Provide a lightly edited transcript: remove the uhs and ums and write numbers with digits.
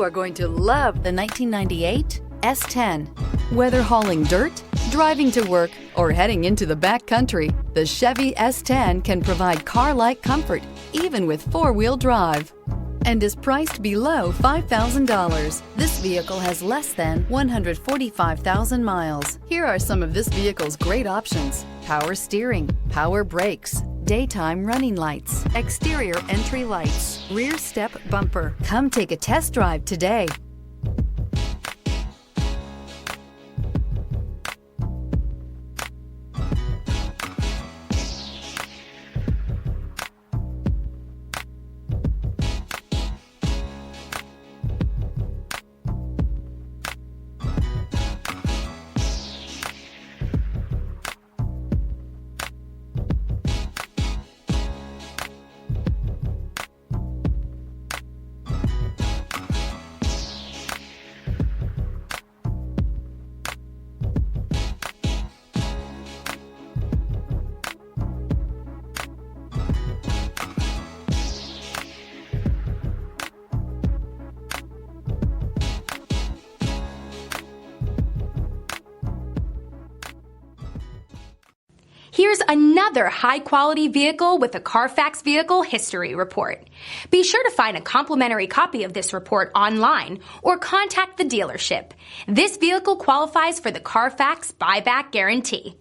are going to love the 1998 S-10. Whether hauling dirt, driving to work, or heading into the backcountry, the Chevy S-10 can provide car-like comfort, even with four-wheel drive, and is priced below $5,000. This vehicle has less than 145,000 miles. Here are some of this vehicle's great options: power steering, power brakes, daytime running lights, exterior entry lights, rear step bumper. Come take a test drive today. Here's another high-quality vehicle with a Carfax Vehicle History Report. Be sure to find a complimentary copy of this report online or contact the dealership. This vehicle qualifies for the Carfax Buyback Guarantee.